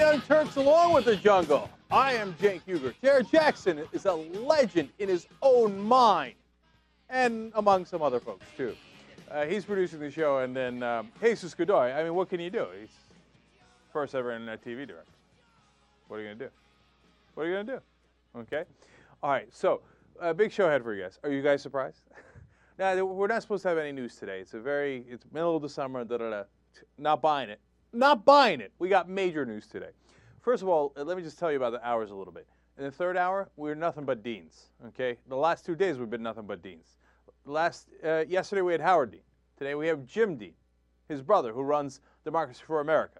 Young Turks along with the jungle. I am Cenk Uygur. Jared Jackson is a legend in his own mind, and among some other folks, too. He's producing the show, and then Jesus Godoy. I mean, what can you do? He's first ever internet TV director. What are you going to do? What are you going to do? Okay? All right, so big show ahead for you guys. Are you guys surprised? Now, we're not supposed to have any news today. It's middle of the summer, da-da-da. Not buying it. Not buying it. We got major news today. First of all, let me just tell you about the hours a little bit. In the third hour, we're nothing but deans, okay? The last 2 days, we've been nothing but deans. Yesterday, we had Howard Dean. Today, we have Jim Dean, his brother, who runs Democracy for America.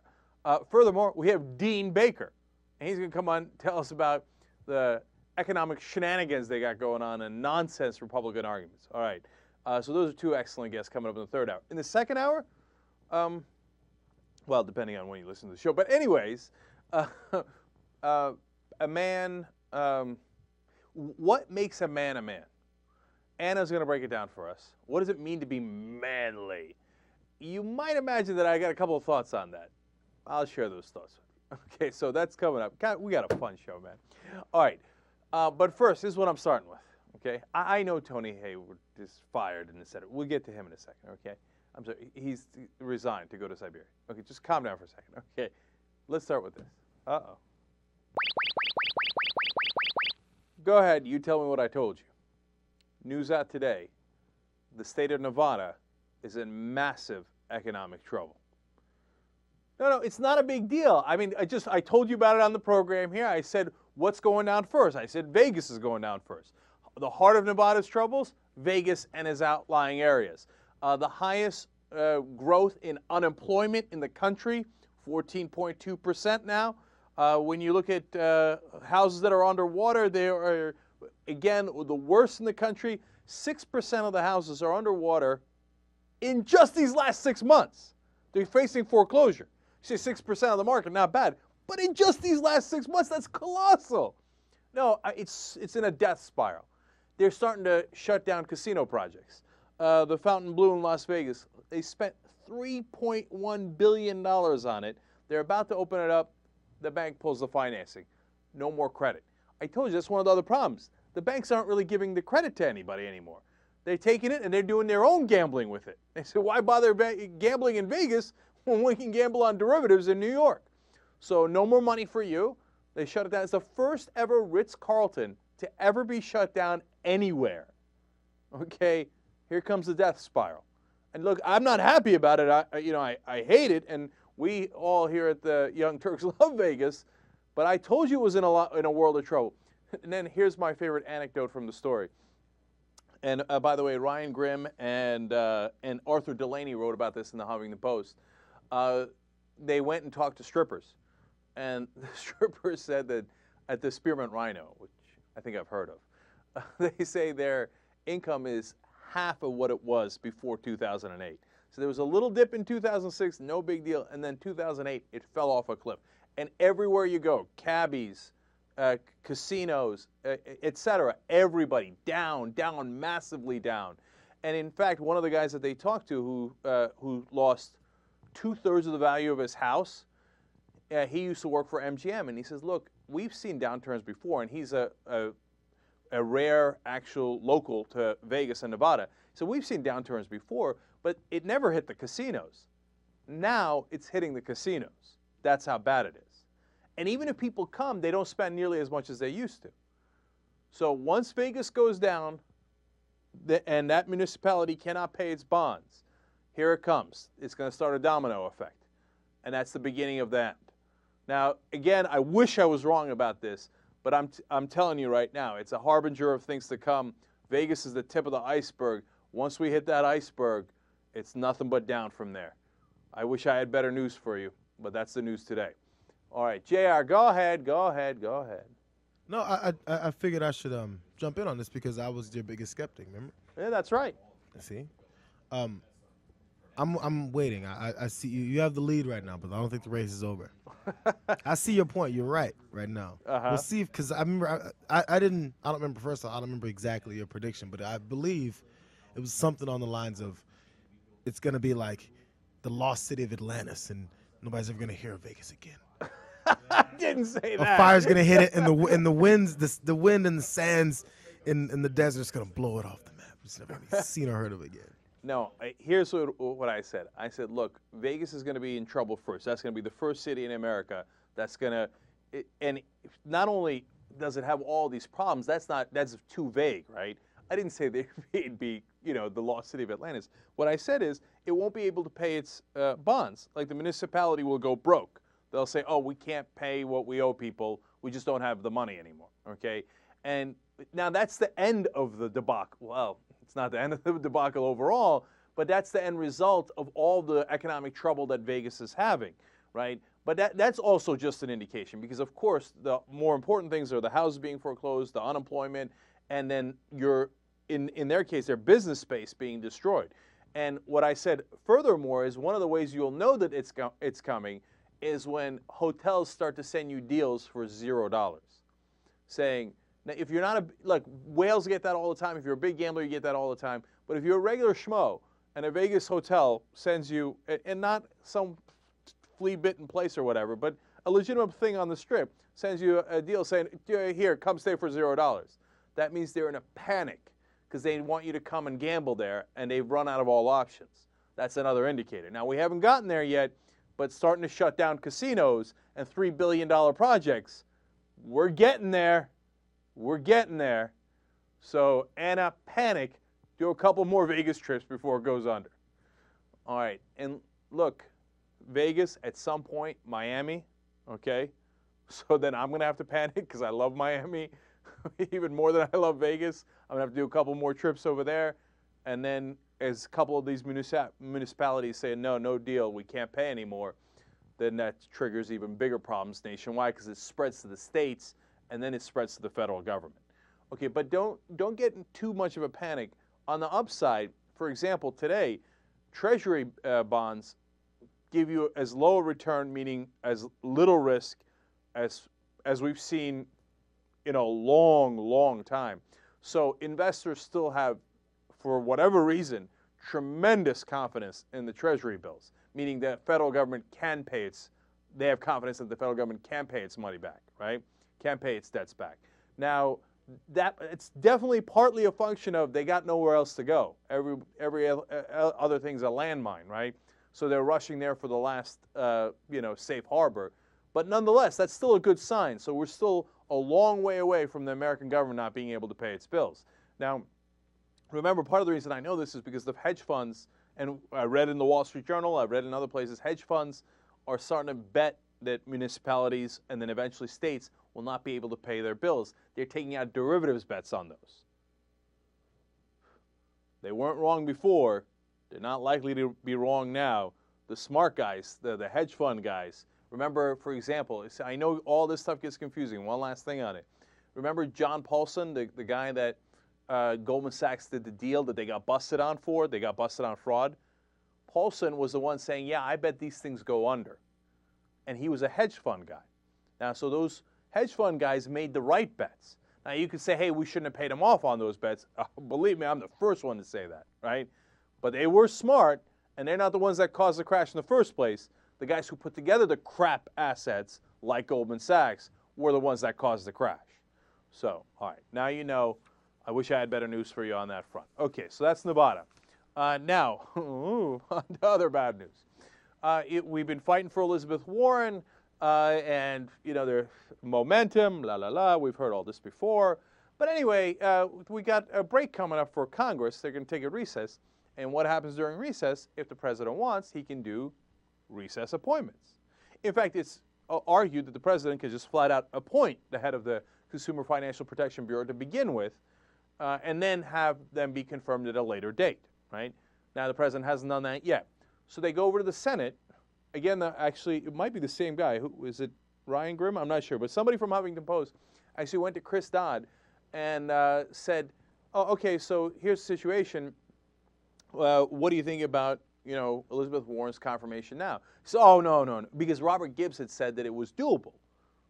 Furthermore, we have Dean Baker, and he's going to come on and tell us about the economic shenanigans they got going on and nonsense Republican arguments. All right. So those are two excellent guests coming up in the third hour. In the second hour, well, depending on when you listen to the show. But anyways, a man, what makes a man a man? Anna's going to break it down for us. What does it mean to be manly? You might imagine that I got a couple of thoughts on that. I'll share those thoughts with you. Okay, so that's coming up. We got a fun show, man. All right, but first, this is what I'm starting with. Okay, I know Tony Hayward is fired in the Senate. We'll get to him in a second. Okay, I'm sorry, he's resigned to go to Siberia. Okay, just calm down for a second. Okay, let's start with this. Uh-oh. Go ahead, you tell me what I told you. News out today, the state of Nevada is in massive economic trouble. No, it's not a big deal. I mean, I told you about it on the program here. I said, what's going down first? I said, Vegas is going down first. The heart of Nevada's troubles, Vegas and its outlying areas. The highest growth in unemployment in the country, 14.2% now. When you look at houses that are underwater, they are, again, the worst in the country. 6% of the houses are underwater in just these last 6 months. They're facing foreclosure. You say 6% of the market, not bad. But in just these last 6 months, that's colossal. No, it's in a death spiral. They're starting to shut down casino projects. The Fontainebleau in Las Vegas, they spent $3.1 billion on it. They're about to open it up. The bank pulls the financing. No more credit. I told you that's one of the other problems. The banks aren't really giving the credit to anybody anymore. They're taking it and they're doing their own gambling with it. They said, why bother gambling in Vegas when we can gamble on derivatives in New York? So no more money for you. They shut it down. It's the first ever Ritz-Carlton to ever be shut down anywhere. Okay, here comes the death spiral. And look, I'm not happy about it. I hate it, and we all here at the Young Turks love Vegas. But I told you it was in a world of trouble. And then here's my favorite anecdote from the story. And by the way, Ryan Grimm and Arthur Delaney wrote about this in the Huffington Post. They went and talked to strippers, and the strippers said that at the Spearmint Rhino, which I think I've heard of, they say their income is half of what it was before 2008. So there was a little dip in 2006, no big deal, and then 2008, it fell off a cliff. And everywhere you go, cabbies, casinos, etc., everybody down, massively down. And in fact, one of the guys that they talked to who lost 2/3 of the value of his house, he used to work for MGM, and he says, look, we've seen downturns before, and he's a rare actual local to Vegas and Nevada. So we've seen downturns before, but it never hit the casinos. Now it's hitting the casinos. That's how bad it is. And even if people come, they don't spend nearly as much as they used to. So once Vegas goes down and that municipality cannot pay its bonds, here it comes. It's going to start a domino effect. And that's the beginning of that. Now, again, I wish I was wrong about this, but I'm telling you right now, it's a harbinger of things to come. Vegas is the tip of the iceberg. Once we hit that iceberg, it's nothing but down from there. I wish I had better news for you, but that's the news today. All right, JR, go ahead. No, I figured I should jump in on this because I was your biggest skeptic, remember? Yeah, that's right. See? I'm waiting. I see you have the lead right now, but I don't think the race is over. I see your point. You're right now. We'll see, because I remember I don't remember, first of all, I don't remember exactly your prediction, but I believe it was something on the lines of it's going to be like the lost city of Atlantis and nobody's ever going to hear of Vegas again. I didn't say A that. fire's gonna hit it, and the wind and the sands in the desert's gonna blow it off the map. It's never gonna be seen or heard of again. No, here's what I said. I said, look, Vegas is going to be in trouble first. That's going to be the first city in America that's going to, and not only does it have all these problems, that's too vague, right? I didn't say it'd be, the lost city of Atlantis. What I said is it won't be able to pay its bonds. Like the municipality will go broke. They'll say, oh, we can't pay what we owe people. We just don't have the money anymore, okay? And now that's the end of the debacle. Well, it's not the end of the debacle overall, but that's the end result of all the economic trouble that Vegas is having, right? But that's also just an indication because, of course, the more important things are the houses being foreclosed, the unemployment, and then in their case, their business space being destroyed. And what I said furthermore is one of the ways you'll know that it's coming is when hotels start to send you deals for $0, saying, now, if you're not like whales get that all the time. If you're a big gambler, you get that all the time. But if you're a regular schmo and a Vegas hotel sends you, and not some flea-bitten place or whatever, but a legitimate thing on the strip, sends you a deal saying, here, come stay for $0. That means they're in a panic because they want you to come and gamble there, and they've run out of all options. That's another indicator. Now, we haven't gotten there yet, but starting to shut down casinos and $3 billion projects, we're getting there. We're getting there. So, Anna, panic. Do a couple more Vegas trips before it goes under. All right. And look, Vegas, at some point, Miami, okay? So then I'm going to have to panic because I love Miami even more than I love Vegas. I'm going to have to do a couple more trips over there. And then as a couple of these municipalities say, no deal, we can't pay anymore, then that triggers even bigger problems nationwide because it spreads to the states and then it spreads to the federal government. Okay, but don't get in too much of a panic. On the upside, for example, today, Treasury bonds give you as low a return, meaning as little risk as we've seen in a long, long time. So investors still have, for whatever reason, tremendous confidence in the Treasury bills, meaning the federal government can pay they have confidence that the federal government can pay its money back, right? Can pay its debts back. Now, it's definitely partly a function of they got nowhere else to go. Every other thing's a landmine, right? So they're rushing there for the last, safe harbor. But nonetheless, that's still a good sign. So we're still a long way away from the American government not being able to pay its bills. Now, remember, part of the reason I know this is because the hedge funds, and I read in the Wall Street Journal, I read in other places, hedge funds are starting to bet that municipalities and then eventually states will not be able to pay their bills. They're taking out derivatives bets on those. They weren't wrong before. They're not likely to be wrong now. The smart guys, the hedge fund guys. Remember, for example, I know all this stuff gets confusing. One last thing on it. Remember John Paulson, the guy that Goldman Sachs did the deal that they got busted on for? They got busted on fraud. Paulson was the one saying, yeah, I bet these things go under. And he was a hedge fund guy. Now, so those hedge fund guys made the right bets. Now, you could say, hey, we shouldn't have paid them off on those bets. Believe me, I'm the first one to say that, right? But they were smart, and they're not the ones that caused the crash in the first place. The guys who put together the crap assets, like Goldman Sachs, were the ones that caused the crash. So, all right, now you know. I wish I had better news for you on that front. Okay, so that's Nevada. Now, on to other bad news. We've been fighting for Elizabeth Warren, and, their momentum, la, la, la. We've heard all this before. But anyway, we got a break coming up for Congress. They're going to take a recess. And what happens during recess, if the president wants, he can do recess appointments. In fact, it's argued that the president could just flat out appoint the head of the Consumer Financial Protection Bureau to begin with, and then have them be confirmed at a later date, right? Now, the president hasn't done that yet. So they go over to the Senate. Again, actually, it might be the same guy. Who is it? Ryan Grimm? I'm not sure. But somebody from Huffington Post actually went to Chris Dodd and said, oh, okay, so here's the situation. What do you think about, Elizabeth Warren's confirmation now? So, oh, no, because Robert Gibbs had said that it was doable.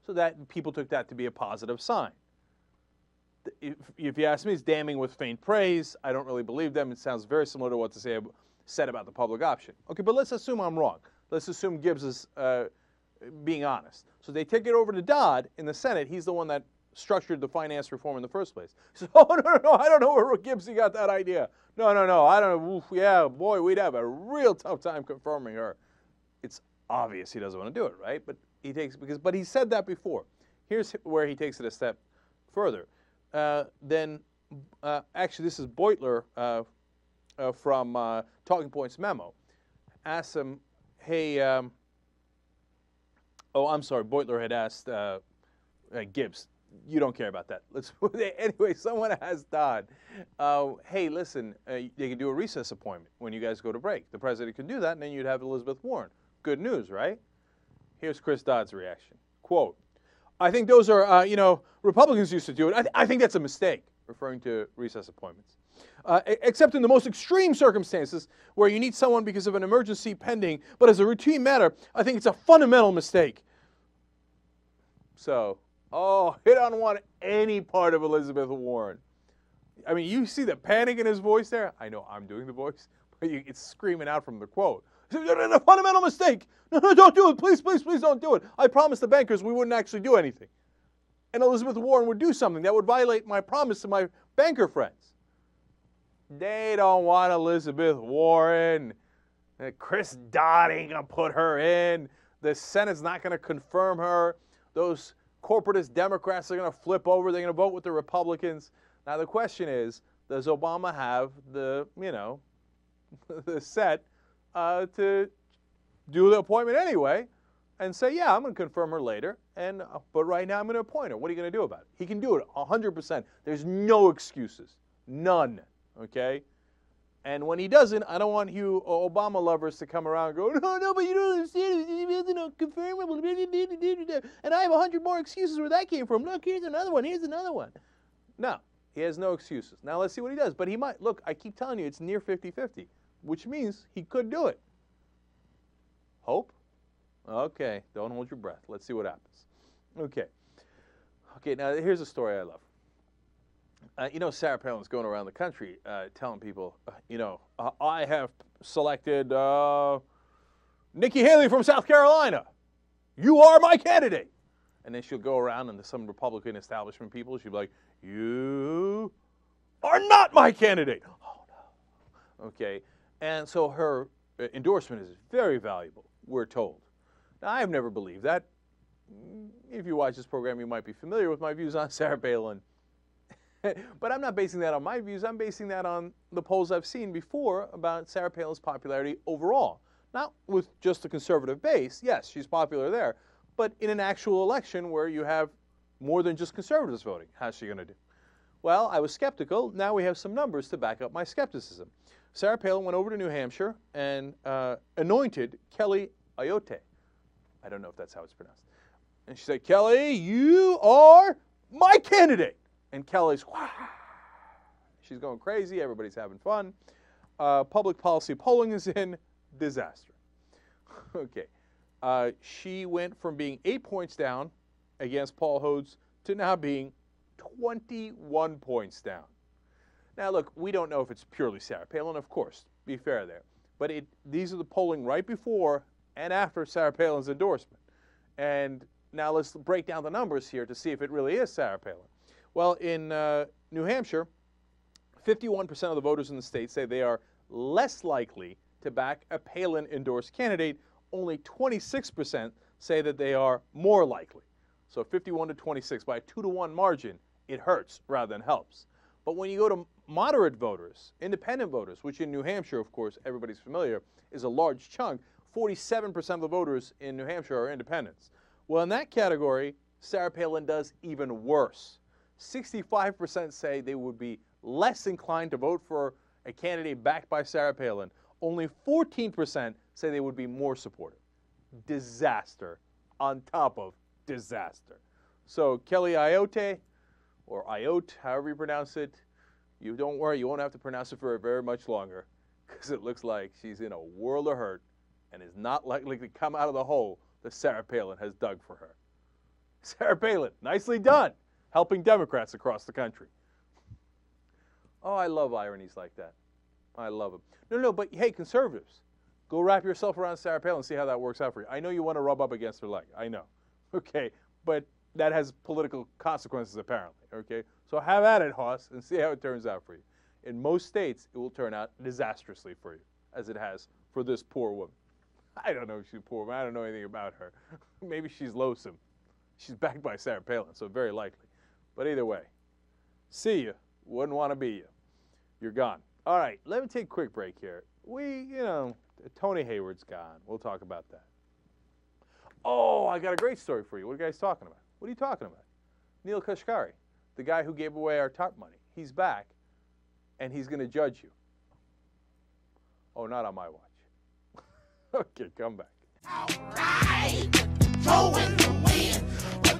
So that people took that to be a positive sign. If you ask me, it's damning with faint praise. I don't really believe them. It sounds very similar to what said about the public option. Okay, but let's assume I'm wrong. Let's assume Gibbs is being honest. So they take it over to Dodd in the Senate. He's the one that structured the finance reform in the first place. He says, oh, no, I don't know where Gibbsy got that idea. No, I don't know. Oof, yeah, boy, we'd have a real tough time confirming her. It's obvious he doesn't want to do it, right? But he said that before. Here's where he takes it a step further. Actually, this is Beutler from Talking Points Memo. Asks him, hey, I'm sorry, Beutler had asked Gibbs, you don't care about that. Anyway, someone asked Dodd, hey, listen, they can do a recess appointment when you guys go to break. The president can do that, and then you'd have Elizabeth Warren. Good news, right? Here's Chris Dodd's reaction. Quote, I think those are, Republicans used to do it. I think that's a mistake, referring to recess appointments. Except in the most extreme circumstances where you need someone because of an emergency pending, but as a routine matter, I think it's a fundamental mistake. So, he don't want any part of Elizabeth Warren. I mean, you see the panic in his voice there? I know I'm doing the voice, but it's screaming out from the quote. It's a fundamental mistake. No, don't do it. Please don't do it. I promised the bankers we wouldn't actually do anything. And Elizabeth Warren would do something that would violate my promise to my banker friends. They don't want Elizabeth Warren. Chris Dodd ain't going to put her in. The Senate's not going to confirm her. Those corporatist Democrats are going to flip over. They're going to vote with the Republicans. Now the question is, does Obama have the set to do the appointment anyway and say, yeah, I'm going to confirm her later, but right now I'm going to appoint her. What are you going to do about it? He can do it 100%. There's no excuses. None. Okay? And when he doesn't, I don't want you Obama lovers to come around and go, no, but you don't understand. Confirm it. And I have 100 more excuses where that came from. Look, here's another one. No, he has no excuses. Now let's see what he does. But he might. Look, I keep telling you, it's near 50-50, which means he could do it. Hope? Okay, don't hold your breath. Let's see what happens. Okay, now here's a story I love. Sarah Palin's going around the country telling people, I have selected Nikki Haley from South Carolina. You are my candidate. And then she'll go around and to some Republican establishment people, she'll be like, you are not my candidate. Oh, no. Okay, and so her endorsement is very valuable, we're told. Now, I have never believed that. If you watch this program, you might be familiar with my views on Sarah Palin. But I'm not basing that on my views. I'm basing that on the polls I've seen before about Sarah Palin's popularity overall. Not with just a conservative base. Yes, she's popular there. But in an actual election where you have more than just conservatives voting, how's she going to do? Well, I was skeptical. Now we have some numbers to back up my skepticism. Sarah Palin went over to New Hampshire and anointed Kelly Ayotte. I don't know if that's how it's pronounced. And she said, Kelly, you are my candidate. And Kelly's, she's going crazy. Everybody's having fun. Public policy polling is in disaster. Okay. She went from being 8 points down against Paul Hodes to now being 21 points down. Now, look, we don't know if it's purely Sarah Palin, of course. Be fair there. But these are the polling right before and after Sarah Palin's endorsement. And now let's break down the numbers here to see if it really is Sarah Palin. Well, in New Hampshire, 51% of the voters in the state say they are less likely to back a Palin-endorsed candidate. Only 26% say that they are more likely. So 51 to 26, by a 2-to-1 margin, it hurts rather than helps. But when you go to moderate voters, independent voters, which in New Hampshire, of course, everybody's familiar, is a large chunk, 47% of the voters in New Hampshire are independents. Well, in that category, Sarah Palin does even worse. 65% say they would be less inclined to vote for a candidate backed by Sarah Palin. Only 14% say they would be more supportive. Disaster on top of disaster. So Kelly Ayotte, or Ayotte, however you pronounce it, you don't worry, you won't have to pronounce it for very much longer, because it looks like she's in a world of hurt and is not likely to come out of the hole that Sarah Palin has dug for her. Sarah Palin, nicely done, helping Democrats across the country. Oh, I love ironies like that. I love them. No, but hey, conservatives, Go wrap yourself around Sarah Palin and see how that works out for you. I know you want to rub up against her leg. I know. Okay, but that has political consequences apparently. Okay, so have at it, Hoss, and see how it turns out for you. In most states, it will turn out disastrously for you, as it has for this poor woman. I don't know if she's poor, but I don't know anything about her. Maybe she's loathsome. She's backed by Sarah Palin, so very likely. But either way, see you. Wouldn't want to be you. You're gone. All right, let me take a quick break here. Tony Hayward's gone. We'll talk about that. Oh, I got a great story for you. What are you guys talking about? What are you talking about? Neil Kashkari, the guy who gave away our TARP money. He's back, and he's going to judge you. Oh, not on my watch. Okay, come back. All right, throwing the wind,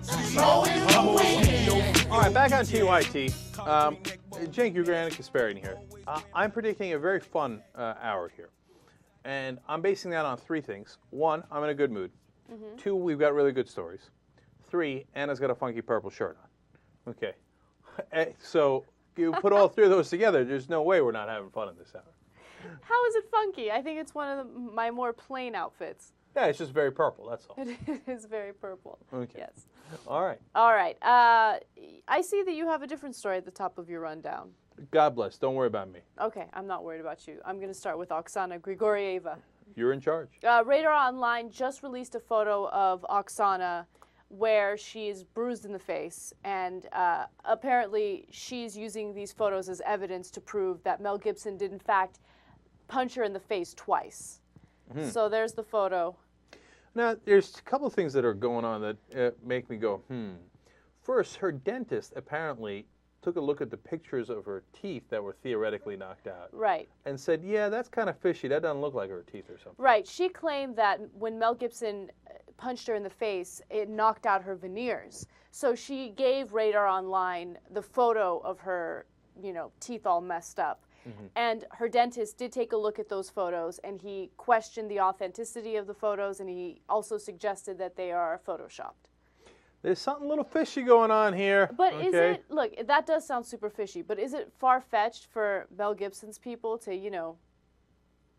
throwing the wind. All right, back on TYT. Cenk Ugran and Kasparian here. I'm predicting a very fun hour here. And I'm basing that on three things. One, I'm in a good mood. Mm-hmm. Two, we've got really good stories. Three, Anna's got a funky purple shirt on. Okay. So you put all three of those together, there's no way we're not having fun in this hour. How is it funky? I think it's one of my more plain outfits. Yeah, it's just very purple, that's all. It is very purple. Okay. Yes. All right. All right. I see that you have a different story at the top of your rundown. God bless. Don't worry about me. Okay, I'm not worried about you. I'm going to start with Oksana Grigorieva. You're in charge. Radar Online just released a photo of Oksana where she is bruised in the face, and apparently she's using these photos as evidence to prove that Mel Gibson did in fact punch her in the face twice. Mm-hmm. So there's the photo. Now, there's a couple of things that are going on that make me go, First, her dentist apparently took a look at the pictures of her teeth that were theoretically knocked out. Right. And said, yeah, that's kind of fishy. That doesn't look like her teeth or something. Right. She claimed that when Mel Gibson punched her in the face, it knocked out her veneers. So she gave Radar Online the photo of her, teeth all messed up. Mm-hmm. And her dentist did take a look at those photos, and he questioned the authenticity of the photos, and he also suggested that they are photoshopped. There's something a little fishy going on here. But is it, look, that does sound super fishy, but is it far-fetched for Mel Gibson's people to,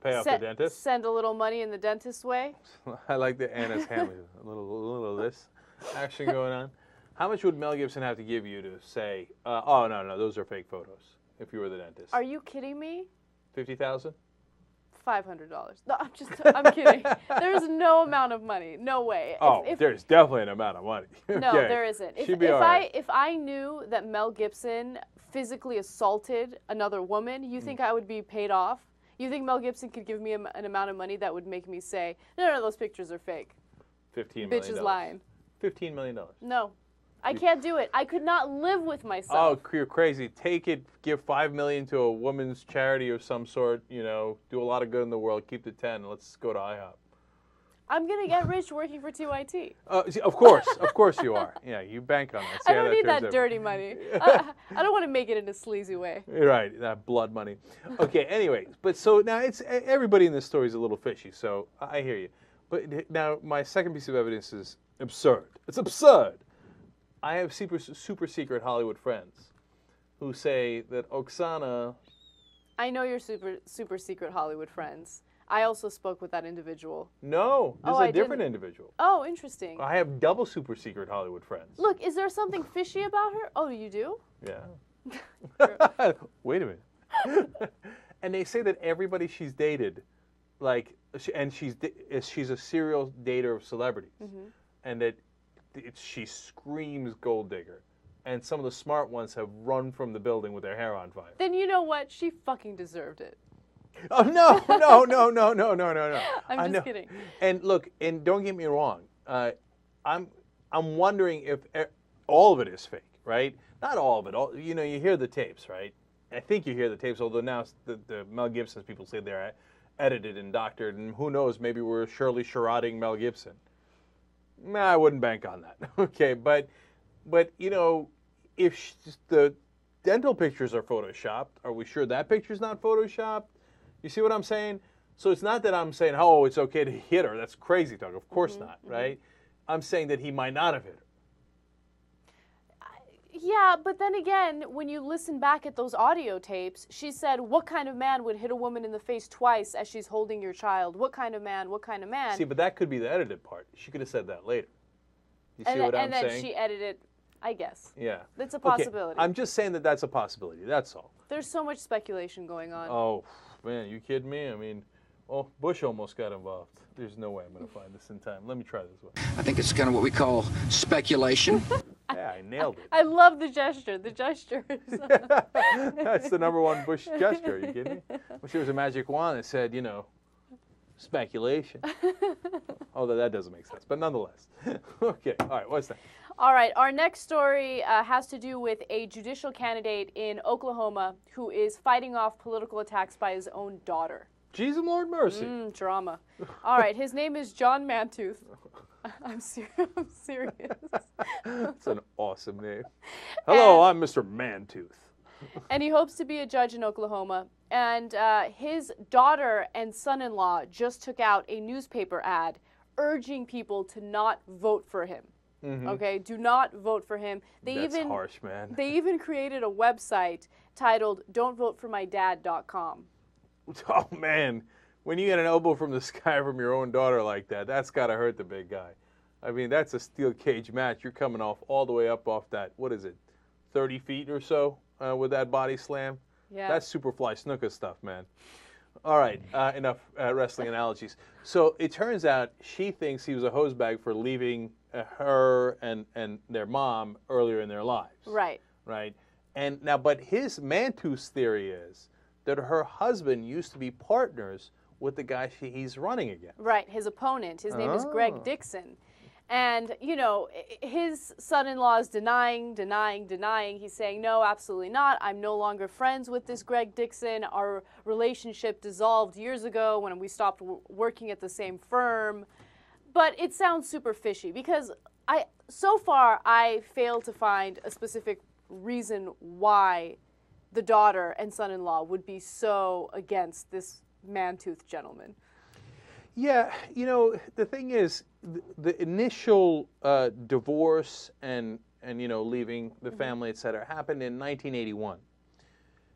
pay off the dentist? Send a little money in the dentist's way? I like the Anna's Hamley, a little of this action going on. How much would Mel Gibson have to give you to say, oh, no, those are fake photos, if you were the dentist? Are you kidding me? $50,000? $500. No, I'm kidding. There's no amount of money. No way. There's definitely an amount of money. No, there isn't. If I knew that Mel Gibson physically assaulted another woman, you think I would be paid off? You think Mel Gibson could give me an amount of money that would make me say, no, those pictures are fake? $15 million. Bitch is lying. $15 million. No. I can't do it. I could not live with myself. Oh, you're crazy. Take it, give $5 million to a woman's charity of some sort, do a lot of good in the world, keep the 10, let's go to IHOP. I'm going to get rich working for TYT. Of course you are. Yeah, you bank on that. I don't need that dirty money. I don't want to make it in a sleazy way. Right, that blood money. Okay, anyway, but so now everybody in this story is a little fishy, so I hear you. But now my second piece of evidence is absurd. It's absurd. I have super secret Hollywood friends who say that Oksana... I know your super secret Hollywood friends. I also spoke with that individual. No, this is a different individual. Oh, interesting. I have double super secret Hollywood friends. Look, is there something fishy about her? Oh, you do? Yeah. Wait a minute. And they say that everybody she's dated, she's a serial dater of celebrities, and that she screams gold digger, and some of the smart ones have run from the building with their hair on fire. Then you know what? She fucking deserved it. Oh no! I'm just kidding. And look, and don't get me wrong. I'm wondering if all of it is fake, right? Not all of it. You hear the tapes, right? I think you hear the tapes. Although now the Mel Gibson's people say they're edited and doctored, and who knows? Maybe we're surely charading Mel Gibson. Nah, I wouldn't bank on that. Okay, but if the dental pictures are photoshopped, are we sure that picture's not photoshopped? You see what I'm saying? So it's not that I'm saying, oh, it's okay to hit her. That's crazy talk. Of course not, right? I'm saying that he might not have hit her. Yeah, but then again, when you listen back at those audio tapes, she said, what kind of man would hit a woman in the face twice as she's holding your child? What kind of man? What kind of man? See, but that could be the edited part. She could have said that later. You see what I'm saying? And then she edited, I guess. Yeah. That's a Okay, possibility. I'm just saying that that's a possibility. That's all. There's so much speculation going on. Oh, man, you kidding me? I mean, oh, Bush almost got involved. There's no way I'm going to find this in time. Let me try this one. I think it's kind of what we call speculation. Yeah, I nailed it. I love the gesture. The gesture is... That's the #1 Bush gesture. Are you kidding me? Wish there was a magic wand that said, you know, speculation. Although that doesn't make sense, but nonetheless. Okay, all right, what's that? All right, our next story has to do with a judicial candidate in Oklahoma who is fighting off political attacks by his own daughter. Jesus Lord mercy. Drama. All right, his name is John Mantooth. I'm serious. That's an awesome name. Hello, I'm Mr. Mantooth. And he hopes to be a judge in Oklahoma. And his daughter and son-in-law just took out a newspaper ad urging people to not vote for him. Okay, do not vote for him. That's harsh, man. They even created a website titled don'tvoteformydad.com. Oh, man. When you get an elbow from the sky from your own daughter like that, that's got to hurt the big guy. I mean, that's a steel cage match. You're coming off all the way up off that, what is it, 30 feet or so with that body slam? Yeah. That's Superfly snooker stuff, man. All right, enough wrestling analogies. So it turns out she thinks he was a hosebag for leaving her and their mom earlier in their lives. Right. Right. And now, but his Mantooth's theory is that her husband used to be partners with the guy he's running against. Right, his opponent. His name is Greg Dixon. And, you know, his son-in-law is denying. He's saying, no, absolutely not. I'm no longer friends with this Greg Dixon. Our relationship dissolved years ago when we stopped working at the same firm. But it sounds super fishy because so far I failed to find a specific reason why the daughter and son-in-law would be so against this Mantooth gentleman. Yeah, you know, the thing is, the initial divorce and you know, leaving the family, et cetera, happened in 1981.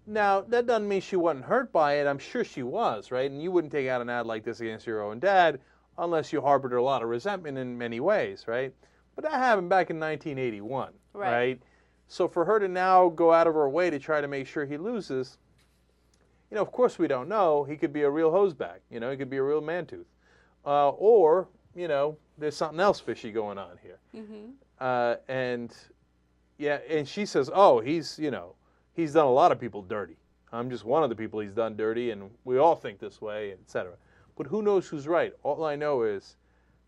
Now, that doesn't mean she wasn't hurt by it. I'm sure she was, right? And you wouldn't take out an ad like this against your own dad unless you harbored a lot of resentment in many ways, right? But that happened back in 1981, right? So for her to now go out of her way to try to make sure he loses, you know, of course we don't know. He could be a real hosebag. You know, he could be a real Mantooth. Or, you know, there's something else fishy going on here. And, yeah, and she says, oh, he's, you know, he's done a lot of people dirty. I'm just one of the people he's done dirty, and we all think this way, et cetera. But who knows who's right? All I know is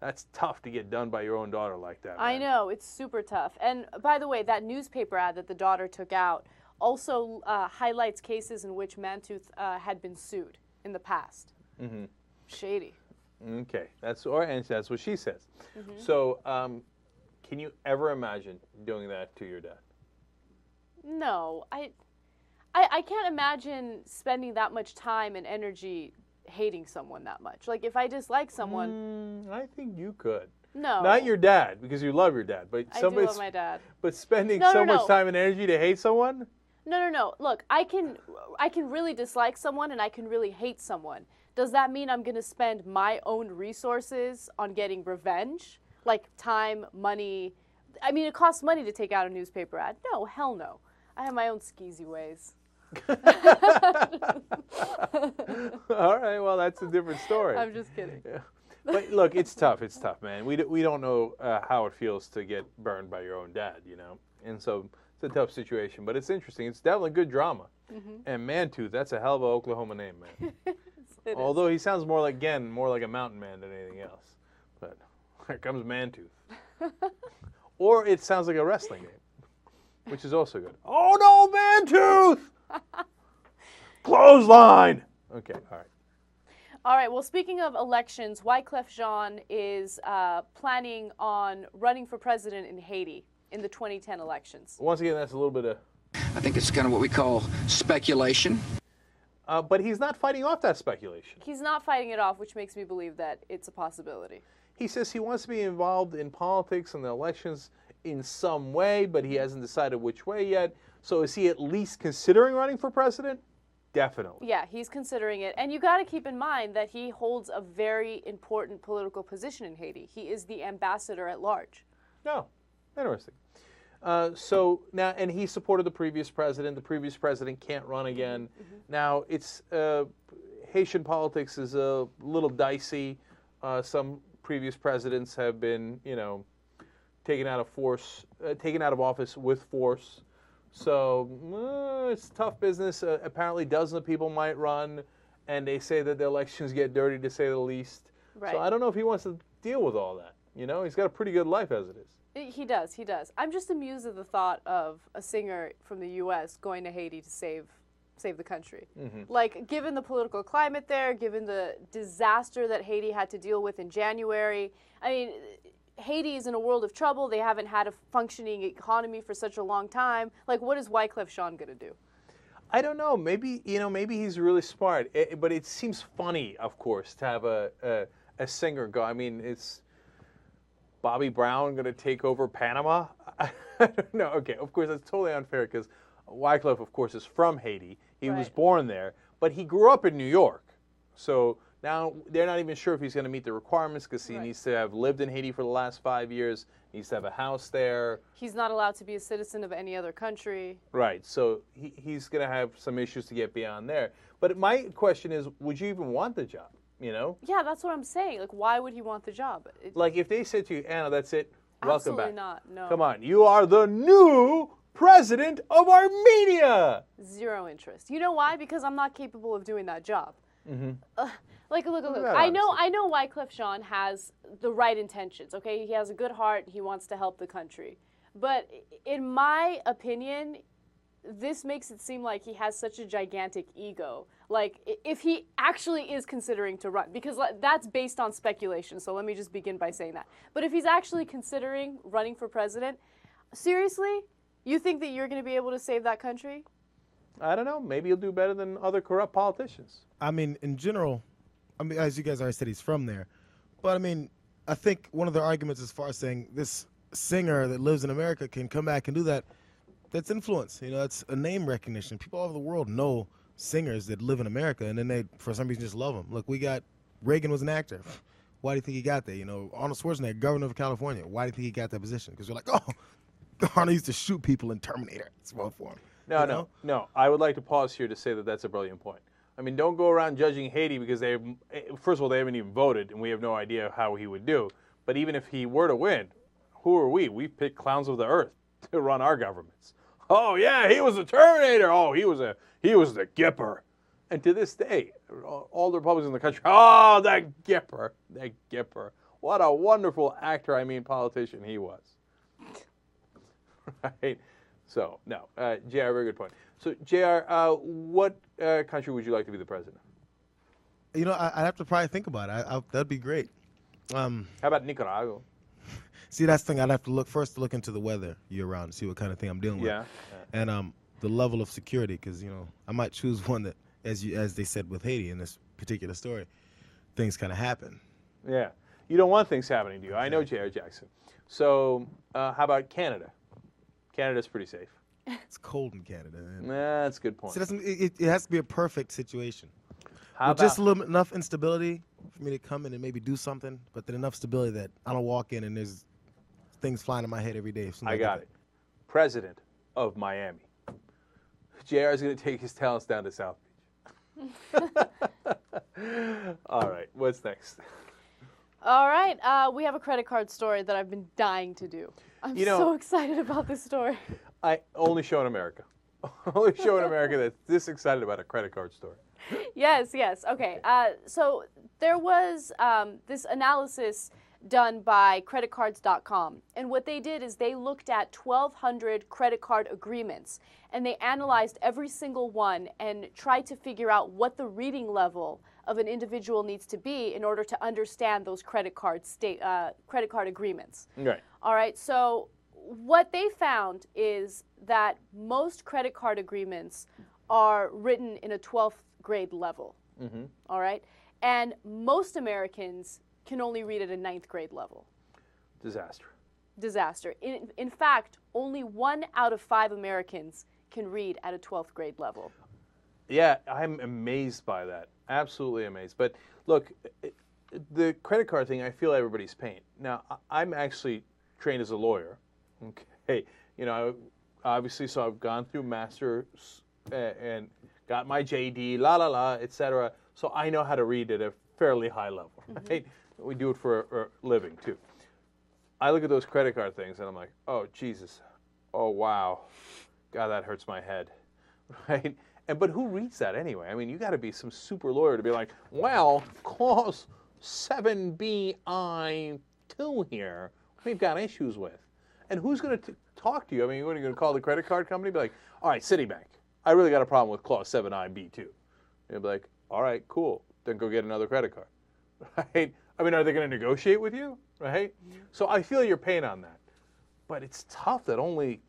that's tough to get done by your own daughter like that. I know, it's super tough. And by the way, that newspaper ad that the daughter took out also highlights cases in which Mantooth had been sued in the past. Shady. Okay, that's what she says. So, can you ever imagine doing that to your dad? No, I can't imagine spending that much time and energy hating someone that much. Like, if I dislike someone... I think you could. No. Not your dad, because you love your dad. But I do love my dad. But spending so much time and energy to hate someone? No. Look, I can really dislike someone and I can really hate someone. Does that mean I'm going to spend my own resources on getting revenge? Like time, money? I mean, it costs money to take out a newspaper ad. No, hell no. I have my own skeezy ways. All right, well, that's a different story. I'm just kidding. Yeah. But look, it's tough. It's tough, man. We don't know how it feels to get burned by your own dad, you know. And so it's a tough situation. But it's interesting. It's definitely good drama. And Mantooth, that's a hell of a Oklahoma name, man. Although he sounds more like a mountain man than anything else. But here comes Mantooth. Or it sounds like a wrestling name, which is also good. Oh no, Mantooth! Clothesline! Okay, all right. All right, well, speaking of elections, Wyclef Jean is planning on running for president in Haiti in the 2010 elections. Once again, that's a little bit of... I think it's kind of what we call speculation. But he's not fighting off that speculation. He's not fighting it off, which makes me believe that it's a possibility. He says he wants to be involved in politics and the elections in some way, but he hasn't decided which way yet. So is he at least considering running for president? Definitely. Yeah, he's considering it. And you got to keep in mind that he holds a very important political position in Haiti. He is the ambassador at large. Oh, interesting. So now, and he supported the previous president. The previous president can't run again. Now, it's Haitian politics is a little dicey. Some previous presidents have been, taken out of office with force. So it's tough business. Apparently, dozens of people might run, and they say that the elections get dirty, to say the least. Right. So I don't know if he wants to deal with all that. He's got a pretty good life as it is. He does. I'm just amused at the thought of a singer from the U.S. going to Haiti to save the country. Like, given the political climate there, given the disaster that Haiti had to deal with in January, I mean, Haiti is in a world of trouble. They haven't had a functioning economy for such a long time. Like, what is Wyclef Jean going to do? I don't know. Maybe he's really smart. But it seems funny, of course, to have a singer go. I mean, it's Bobby Brown going to take over Panama? I don't know. Okay, of course, that's totally unfair because Wyclef, of course, is from Haiti. He was born there, but he grew up in New York. So now they're not even sure if he's going to meet the requirements because he needs to have lived in Haiti for the last 5 years. He needs to have a house there. He's not allowed to be a citizen of any other country. Right. So he's going to have some issues to get beyond there. But my question is, would you even want the job? Yeah, that's what I'm saying. Like, why would he want the job? Like, if they said to you, Anna, that's it, welcome back. Absolutely not, no. Come on, you are the new president of Armenia. Zero interest. You know why? Because I'm not capable of doing that job. Look. Yeah, I know Wyclef Jean has the right intentions, okay? He has a good heart. He wants to help the country. But in my opinion, this makes it seem like he has such a gigantic ego. Like, if he actually is considering to run, because that's based on speculation, so let me just begin by saying that. But if he's actually considering running for president, seriously, you think that you're going to be able to save that country? I don't know. Maybe he'll do better than other corrupt politicians. I mean, in general, as you guys already said, he's from there. But, I mean, I think one of the arguments as far as saying this singer that lives in America can come back and do that, that's influence. It's a name recognition. People all over the world know singers that live in America, and then they, for some reason, just love them. Look, Reagan was an actor. Why do you think he got there? Arnold Schwarzenegger, governor of California. Why do you think he got that position? Because you're like, oh, Arnold used to shoot people in Terminator. It's well for him. No. I would like to pause here to say that that's a brilliant point. I mean, don't go around judging Haiti because first of all, they haven't even voted, and we have no idea how he would do. But even if he were to win, who are we? We pick clowns of the earth to run our governments. Oh yeah, he was a Terminator. Oh, he was the Gipper. And to this day, all the Republicans in the country, oh, that Gipper. What a wonderful actor, politician he was. Right? So, no, JR, very good point. So, JR, what country would you like to be the president? I'd have to probably think about it. That'd be great. How about Nicaragua? See, that's the thing. I'd have to look into the weather year-round to see what kind of thing I'm dealing with. Yeah. And the level of security, because, I might choose one that, as they said with Haiti in this particular story, things kind of happen. Yeah. You don't want things happening to you. I know J.R. Jackson. So how about Canada? Canada's pretty safe. It's cold in Canada. Man. That's a good point. See, it has to be a perfect situation. How about just enough instability for me to come in and maybe do something, but then enough stability that I don't walk in and there's things flying in my head every day. I got it. President of Miami. JR is going to take his talents down to South Beach. All right, what's next? All right, we have a credit card story that I've been dying to do. I'm so excited about this story. I only show in America. Only show in America that's this excited about a credit card story. Yes. Okay, so there was this analysis done by creditcards.com, and what they did is they looked at 1,200 credit card agreements, and they analyzed every single one and tried to figure out what the reading level of an individual needs to be in order to understand those credit card agreements. Right. All right, so what they found is that most credit card agreements are written in a 12th grade level. All right, and most Americans can only read at a 9th grade level. Disaster. disaster. In fact, only 1 out of 5 Americans can read at a 12th grade level. Yeah, I'm amazed by that. Absolutely amazed. But look, the credit card thing, I feel everybody's pain. Now, I'm actually trained as a lawyer. Okay, obviously, so I've gone through master's and got my JD, etc. So I know how to read at a fairly high level. Right? We do it for a living too. I look at those credit card things and I'm like, oh Jesus, oh wow, God, that hurts my head, right? But who reads that anyway? I mean, you got to be some super lawyer to be like, well, clause 7BI2 here, we've got issues with. And who's going to talk to you? I mean, you're going to call the credit card company and be like, all right, Citibank, I really got a problem with clause 7IB2. You'll be like, all right, cool, then go get another credit card, right? I mean, are they going to negotiate with you, right? So I feel your pain on that. But it's tough that only,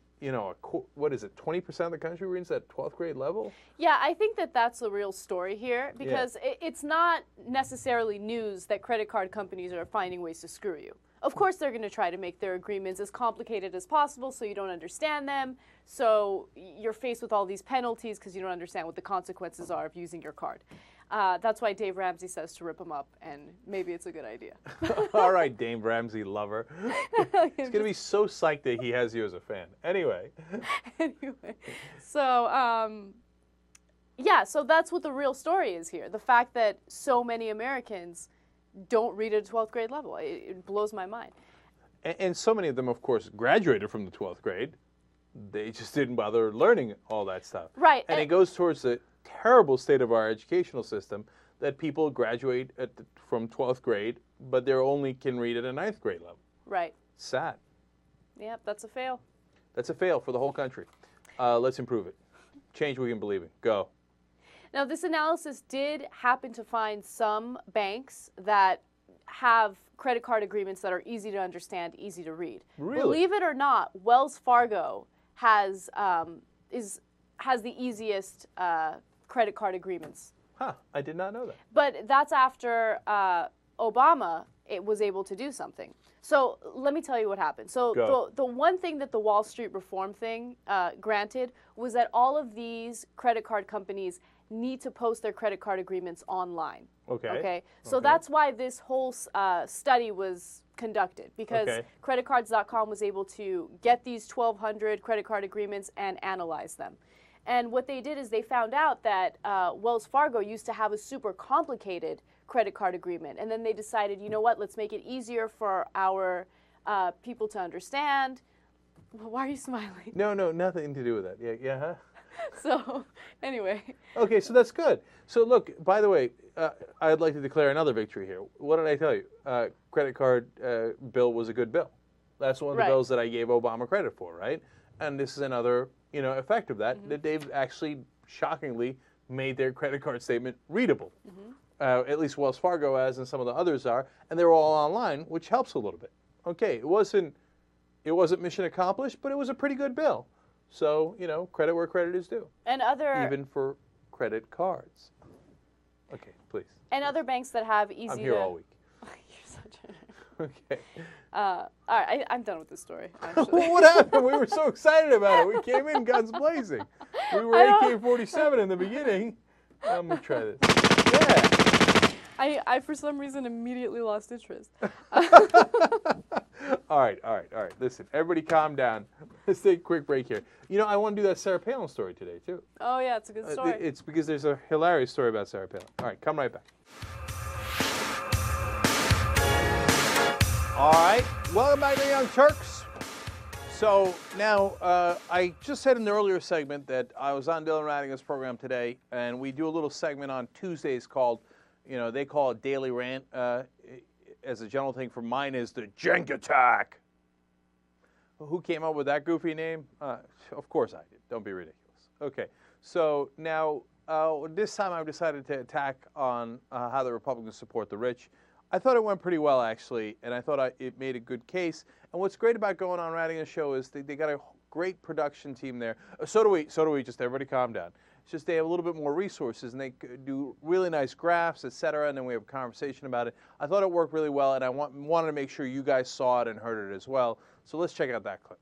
what is it, 20% of the country reads at 12th grade level? Yeah, I think that that's the real story here because it's not necessarily news that credit card companies are finding ways to screw you. Of course, they're going to try to make their agreements as complicated as possible so you don't understand them, so you're faced with all these penalties because you don't understand what the consequences are of using your card. That's why Dave Ramsey says to rip them up, and maybe it's a good idea. All right, Dave Ramsey lover. He's going to be so psyched that he has you as a fan. Anyway. So, yeah, so that's what the real story is here. The fact that so many Americans don't read at a 12th grade level. It blows my mind. And so many of them, of course, graduated from the 12th grade. They just didn't bother learning all that stuff. Right. And it goes towards the terrible state of our educational system that people graduate from 12th grade, but they only can read at a 9th grade level. Right. Sad. Yep, that's a fail. That's a fail for the whole country. Let's improve it. Change we can believe in. Go. Now, this analysis did happen to find some banks that have credit card agreements that are easy to understand, easy to read. Really? Believe it or not, Wells Fargo has the easiest credit card agreements. Huh, I did not know that. But that's after Obama was able to do something. So let me tell you what happened. So the one thing that the Wall Street reform thing granted was that all of these credit card companies need to post their credit card agreements online. Okay. So that's why this whole study was conducted, because creditcards.com was able to get these 1,200 credit card agreements and analyze them. And what they did is they found out that Wells Fargo used to have a super complicated credit card agreement. And then they decided, you know what, let's make it easier for our people to understand. Why are you smiling? No, nothing to do with that. Yeah, huh? So, anyway. Okay, so that's good. So look, by the way, I'd like to declare another victory here. What did I tell you? Credit card bill was a good bill. That's one of the bills that I gave Obama credit for, right? And this is another, effect of that, that they've actually, shockingly, made their credit card statement readable. At least Wells Fargo has, and some of the others are, and they're all online, which helps a little bit. Okay, it wasn't mission accomplished, but it was a pretty good bill. So, credit where credit is due. And even for credit cards. Okay, please. And other banks that have easy I'm here all week. You're such a... Okay. All right, I'm done with this story, actually. What happened? We were so excited about it. We came in guns blazing. We were AK-47 in the beginning. I'm going to try this. Yeah. I, for some reason, immediately lost interest. All right. Listen, everybody calm down. Let's take a quick break here. I want to do that Sarah Palin story today, too. Oh, yeah, it's a good story. It's because there's a hilarious story about Sarah Palin. All right, come right back. All right, welcome back to Young Turks. So now, I just said in the earlier segment that I was on Dylan Rattinger's program today, and we do a little segment on Tuesdays called, they call it Daily Rant. As a general thing, for mine is the Jenk Attack. Who came up with that goofy name? Of course I did. Don't be ridiculous. Okay, so now this time I've decided to attack on how the Republicans support the rich. I thought it went pretty well, actually, and I thought it made a good case. And what's great about going on Rattinger's show is they got a great production team there. So do we. Just everybody calm down. It's just they have a little bit more resources, and they do really nice graphs, et cetera, and then we have a conversation about it. I thought it worked really well, and I wanted to make sure you guys saw it and heard it as well. So let's check out that clip.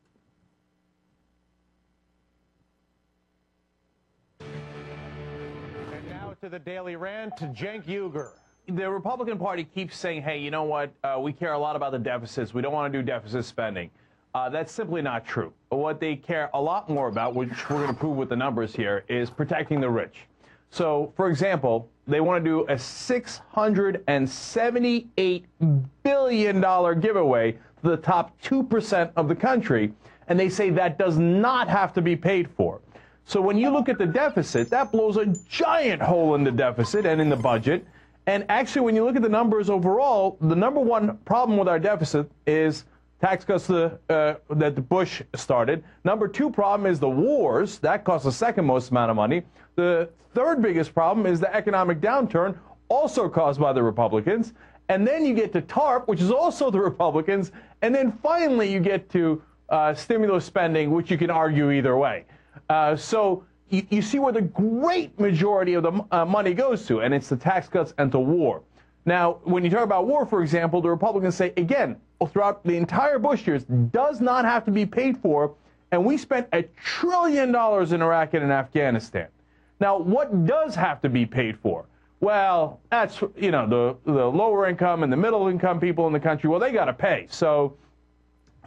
And now to the Daily Rant, Cenk Uygur. The Republican Party keeps saying, hey, you know what, we care a lot about the deficits. We don't want to do deficit spending. That's simply not true. What they care a lot more about, which we're going to prove with the numbers here, is protecting the rich. So, for example, they want to do a $678 billion giveaway to the top 2% of the country, and they say that does not have to be paid for. So when you look at the deficit, that blows a giant hole in the deficit and in the budget. And actually, when you look at the numbers overall, the number one problem with our deficit is tax cuts that Bush started. Number two problem is the wars. That costs the second most amount of money. The third biggest problem is the economic downturn, also caused by the Republicans. And then you get to TARP, which is also the Republicans. And then finally you get to stimulus spending, which you can argue either way. So you see where the great majority of the money goes to, and it's the tax cuts and to war. Now, when you talk about war, for example, the Republicans say, again, throughout the entire Bush years, does not have to be paid for, and we spent $1 trillion in Iraq and in Afghanistan. Now, what does have to be paid for? Well, that's, you know, the lower income and the middle income people in the country, well, they got to pay. So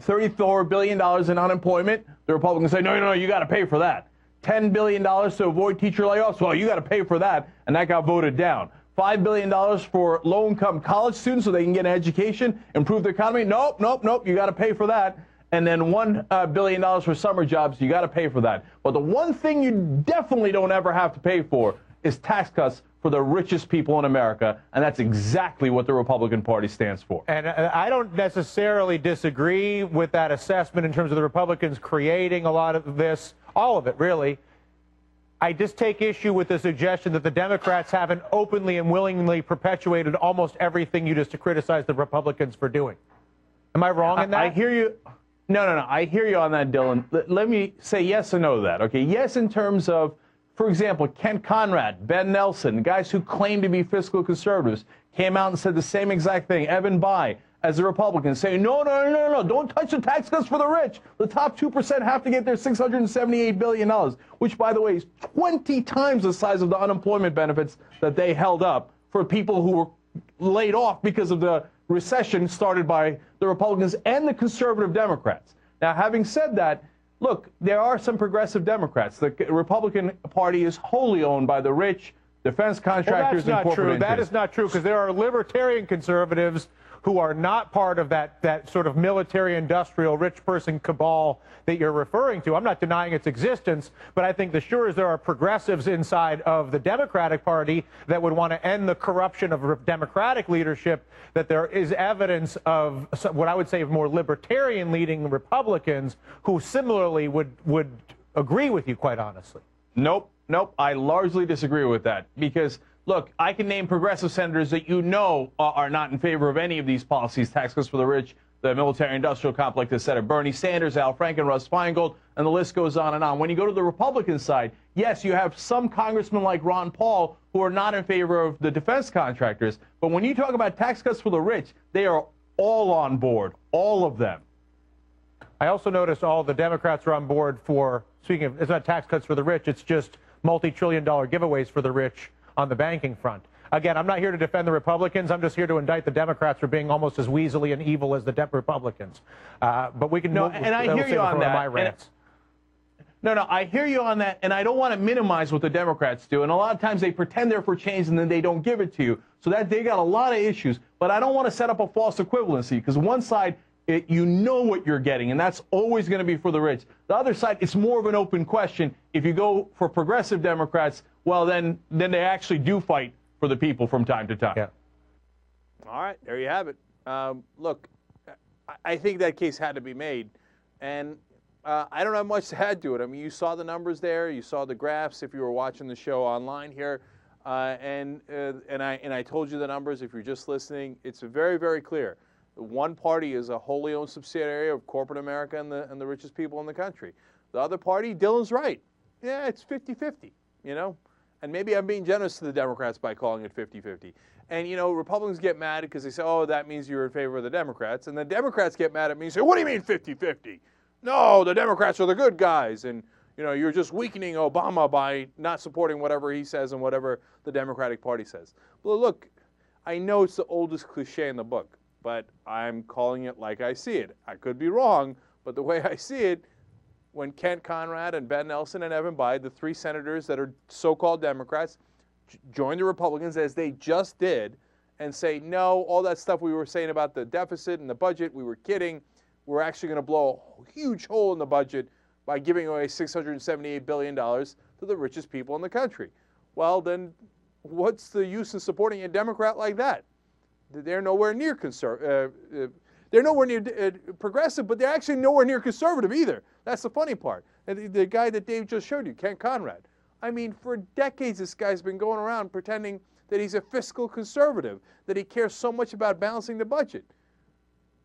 $34 billion in unemployment, the Republicans say, no, you got to pay for that. $10 billion to avoid teacher layoffs, well, you got to pay for that, and that got voted down. $5 billion for low-income college students so they can get an education, improve the economy. Nope, you got to pay for that. And then $1 billion for summer jobs, you got to pay for that. But the one thing you definitely don't ever have to pay for is tax cuts for the richest people in America, and that's exactly what the Republican Party stands for. And I don't necessarily disagree with that assessment in terms of the Republicans creating a lot of this, all of it, really. I just take issue with the suggestion that the Democrats haven't openly and willingly perpetuated almost everything you just to criticize the Republicans for doing. Am I wrong in that? I hear you. No. I hear you on that, Dylan. Let me say yes or no to that. Okay, yes in terms of, for example, Kent Conrad, Ben Nelson, guys who claim to be fiscal conservatives, came out and said the same exact thing. Evan Bayh, as the Republicans, saying, no, don't touch the tax cuts for the rich. The top 2% have to get their $678 billion, which, by the way, is 20 times the size of the unemployment benefits that they held up for people who were laid off because of the recession started by the Republicans and the conservative Democrats. Now, having said that, look, there are some progressive Democrats. The Republican Party is wholly owned by the rich, defense contractors, and corporate interests. That is not true, because there are libertarian conservatives who are not part of that sort of military-industrial rich person cabal that you're referring to. I'm not denying its existence, but I think sure as there are progressives inside of the Democratic Party that would want to end the corruption of Democratic leadership, that there is evidence of what I would say of more libertarian-leading Republicans who similarly would agree with you, quite honestly. Nope. I largely disagree with that because, look, I can name progressive senators that you know are not in favor of any of these policies, tax cuts for the rich, the military-industrial complex, etc. Bernie Sanders, Al Franken, Russ Feingold, and the list goes on and on. When you go to the Republican side, yes, you have some congressmen like Ron Paul who are not in favor of the defense contractors. But when you talk about tax cuts for the rich, they are all on board, all of them. I also notice all the Democrats are on board for, speaking of, it's not tax cuts for the rich, it's just multi-trillion-dollar giveaways for the rich on the banking front. Again, I'm not here to defend the Republicans. I'm just here to indict the Democrats for being almost as weaselly and evil as the Republicans. But we can. No, and I hear you on that. My rants. No, I hear you on that, and I don't want to minimize what the Democrats do. And a lot of times they pretend they're for change and then they don't give it to you. So that they got a lot of issues. But I don't want to set up a false equivalency because one side, you know what you're getting, and that's always going to be for the rich. The other side, it's more of an open question. If you go for progressive Democrats, well, then they actually do fight for the people from time to time. Yeah. All right, there you have it. Look, I think that case had to be made, and I don't have much to add to it. I mean, you saw the numbers there, you saw the graphs if you were watching the show online here, and I told you the numbers if you're just listening. It's very, very clear. One party is a wholly owned subsidiary of corporate America and the richest people in the country. The other party, Dylan's right. Yeah, it's 50-50. you know? And maybe I'm being generous to the Democrats by calling it 50-50. And, you know, Republicans get mad because they say, oh, that means you're in favor of the Democrats. And the Democrats get mad at me and say, what do you mean 50-50? No, the Democrats are the good guys. And, you know, you're just weakening Obama by not supporting whatever he says and whatever the Democratic Party says. Well, look, I know it's the oldest cliche in the book, but I'm calling it like I see it. I could be wrong, but the way I see it, when Kent Conrad and Ben Nelson and Evan Bayh, the three senators that are so-called Democrats, join the Republicans as they just did and say, no, all that stuff we were saying about the deficit and the budget, we were kidding. We're actually going to blow a huge hole in the budget by giving away $678 billion to the richest people in the country. Well, then what's the use in supporting a Democrat like that? They're nowhere near they're nowhere near progressive, but they're actually nowhere near conservative either. That's the funny part. And the guy that Dave just showed you, Kent Conrad. I mean, for decades, this guy's been going around pretending that he's a fiscal conservative, that he cares so much about balancing the budget.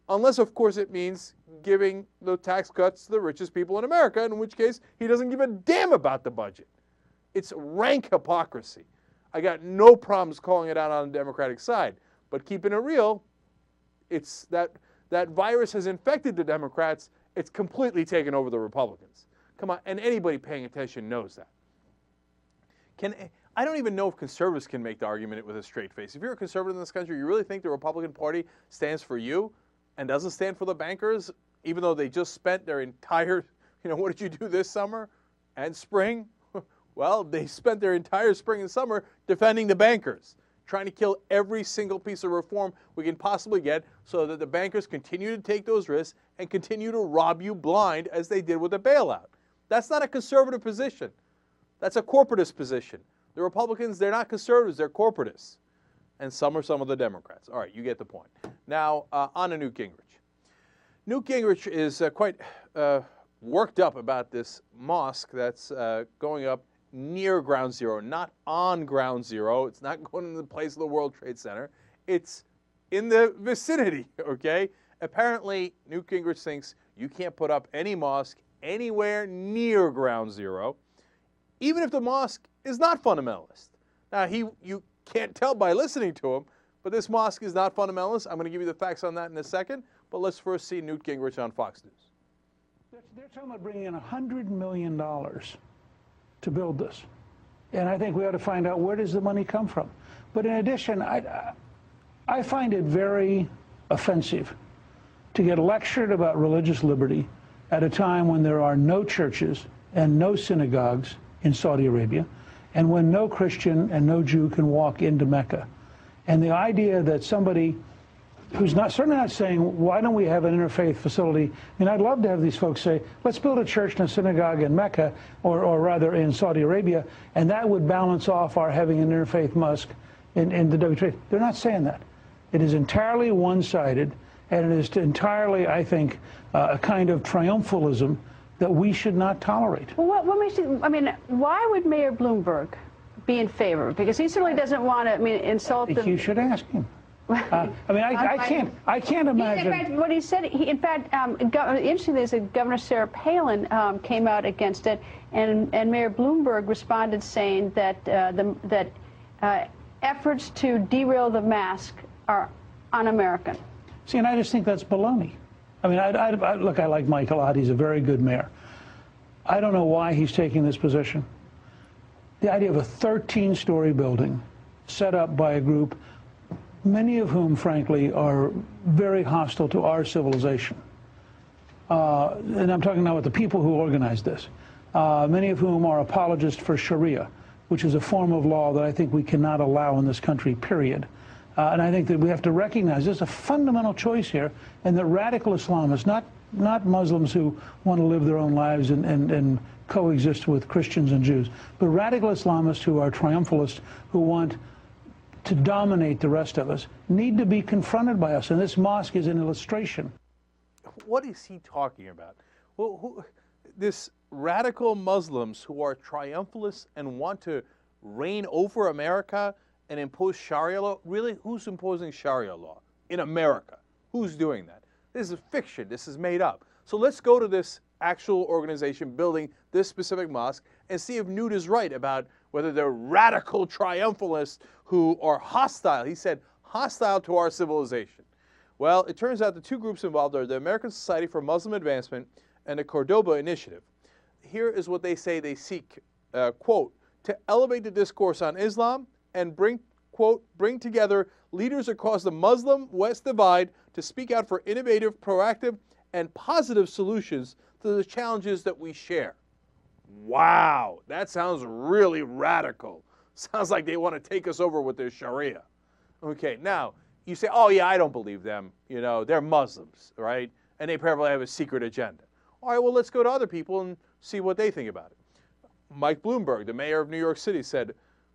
Unless, of course, it means giving the tax cuts to the richest people in America, in which case he doesn't give a damn about the budget. It's rank hypocrisy. I got no problems calling it out on the Democratic side, but keeping it real, it's that virus has infected the Democrats. It's completely taken over the Republicans. Come on, and anybody paying attention knows that. I don't even know if conservatives can make the argument with a straight face. If you're a conservative in this country, you really think the Republican Party stands for you and doesn't stand for the bankers, even though they just spent their entire, what did you do this summer and spring? Well, they spent their entire spring and summer defending the bankers, trying to kill every single piece of reform we can possibly get so that the bankers continue to take those risks and continue to rob you blind as they did with the bailout. That's not a conservative position. That's a corporatist position. The Republicans, they're not conservatives, they're corporatists. And some are some of the Democrats. All right, you get the point. Now, on to Newt Gingrich. Newt Gingrich is quite worked up about this mosque that's going up near Ground Zero, not on Ground Zero. It's not going in the place of the World Trade Center. It's in the vicinity, okay? Apparently, Newt Gingrich thinks you can't put up any mosque anywhere near Ground Zero, even if the mosque is not fundamentalist. Now, you can't tell by listening to him, but this mosque is not fundamentalist. I'm going to give you the facts on that in a second, but let's first see Newt Gingrich on Fox News. They're talking about bringing in $100 million to build this. And I think we ought to find out, where does the money come from? But in addition, I find it very offensive to get lectured about religious liberty at a time when there are no churches and no synagogues in Saudi Arabia, and when no Christian and no Jew can walk into Mecca. And the idea that somebody who's certainly not saying, why don't we have an interfaith facility? I mean, I'd love to have these folks say, let's build a church and a synagogue in Mecca, or rather in Saudi Arabia, and that would balance off our having an interfaith mosque in the WTA. They're not saying that. It is entirely one-sided, and it is entirely, I think, a kind of triumphalism that we should not tolerate. Well, what makes you, why would Mayor Bloomberg be in favor? Because he certainly doesn't want to, insult them. You should ask him. I can't imagine. In fact, what he said, interestingly, is that Governor Sarah Palin came out against it, and Mayor Bloomberg responded saying that efforts to derail the mosque are un-American. See, and I just think that's baloney. Look, I like Mike a lot. He's a very good mayor. I don't know why he's taking this position. The idea of a 13-story building set up by a group, many of whom, frankly, are very hostile to our civilization. And I'm talking now about the people who organized this, many of whom are apologists for Sharia, which is a form of law that I think we cannot allow in this country, period. And I think that we have to recognize there's a fundamental choice here, and that radical Islamists, not Muslims who want to live their own lives and coexist with Christians and Jews, but radical Islamists who are triumphalists, who want to dominate the rest of us, need to be confronted by us. And this mosque is an illustration. What is he talking about? Well, this radical Muslims who are triumphalists and want to reign over America and impose Sharia law? Really, who's imposing Sharia law in America? Who's doing that? This is fiction. This is made up. So let's go to this actual organization building this specific mosque and see if Newt is right about whether they're radical triumphalists who are hostile. He said, hostile to our civilization. Well, it turns out the two groups involved are the American Society for Muslim Advancement and the Cordoba Initiative. Here is what they say they seek, quote, to elevate the discourse on Islam and bring, quote, bring together leaders across the Muslim-West divide to speak out for innovative, proactive, and positive solutions to the challenges that we share. Wow, that sounds really radical. Sounds like they want to take us over with their Sharia. Okay, now, you say, oh yeah, I don't believe them. You know, they're Muslims, right? And they probably have a secret agenda. All right, well, let's go to other people and see what they think about it. Mike Bloomberg, the mayor of New York City, said,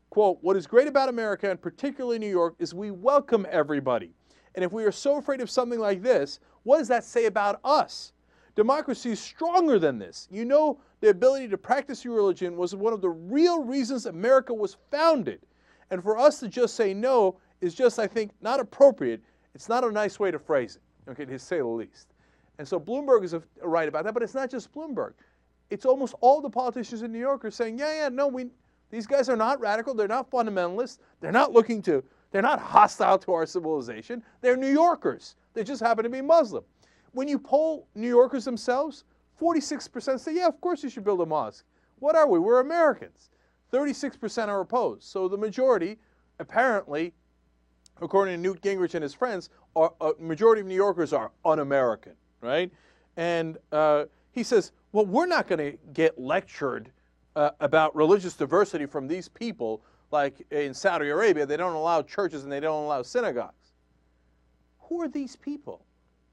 quote, what is great about America, and particularly New York, is we welcome everybody. And if we are so afraid of something like this, what does that say about us? Democracy is stronger than this. You know, the ability to practice your religion was one of the real reasons America was founded. And for us to just say no is just, I think, not appropriate. It's not a nice way to phrase it, okay, to say the least. And so Bloomberg is right about that, but it's not just Bloomberg. It's almost all the politicians in New York are saying, these guys are not radical, they're not fundamentalists, they're not hostile to our civilization, they're New Yorkers. They just happen to be Muslim. When you poll New Yorkers themselves, 46% say, yeah, of course you should build a mosque. What are we? We're Americans. 36% are opposed. So the majority, apparently, according to Newt Gingrich and his friends, a majority of New Yorkers are un-American, right? And he says, well, we're not going to get lectured about religious diversity from these people like in Saudi Arabia. They don't allow churches and they don't allow synagogues. Who are these people?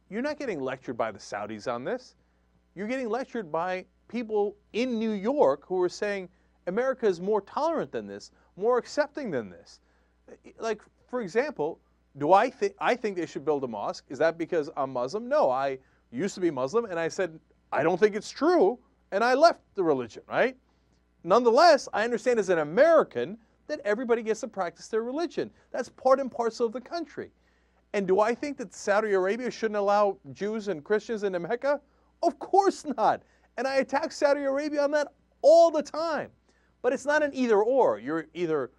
You're not getting lectured by the Saudis on this. You're getting lectured by people in New York who are saying America is more tolerant than this, more accepting than this. Like, for example, do I think they should build a mosque? Is that because I'm Muslim? No, I used to be Muslim, and I said, I don't think it's true, and I left the religion, right? Nonetheless, I understand as an American that everybody gets to practice their religion. That's part and parcel of the country. And do I think that Saudi Arabia shouldn't allow Jews and Christians into Mecca? Of course not. And I attack Saudi Arabia on that all the time. But it's not an either or. You're either,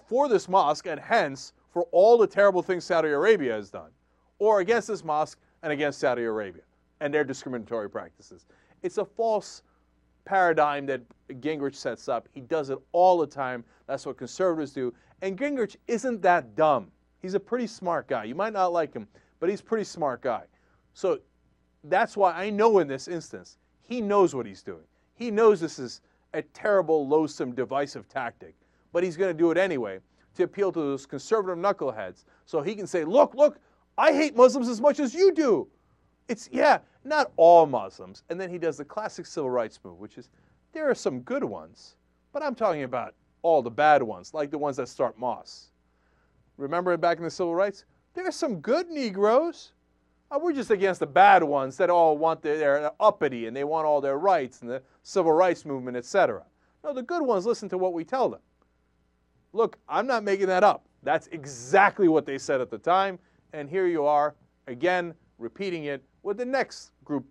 for this mosque and hence for all the terrible things Saudi Arabia has done, or against this mosque and against Saudi Arabia and their discriminatory practices. It's a false paradigm that Gingrich sets up. He does it all the time. That's what conservatives do. And Gingrich isn't that dumb. He's a pretty smart guy. You might not like him, but he's a pretty smart guy. So that's why I know in this instance, he knows what he's doing. He knows this is a terrible, loathsome, divisive tactic, but he's going to do it anyway to appeal to those conservative knuckleheads so he can say, look, I hate Muslims as much as you do. It's, not all Muslims. And then he does the classic civil rights move, which is, there are some good ones, but I'm talking about all the bad ones, like the ones that start mosques. Remember back in the civil rights? There are some good Negroes. We're just against the bad ones that all want they're uppity and they want all their rights and the civil rights movement, etc. No, the good ones listen to what we tell them. Look, I'm not making that up. That's exactly what they said at the time, and here you are, again, repeating it with the next group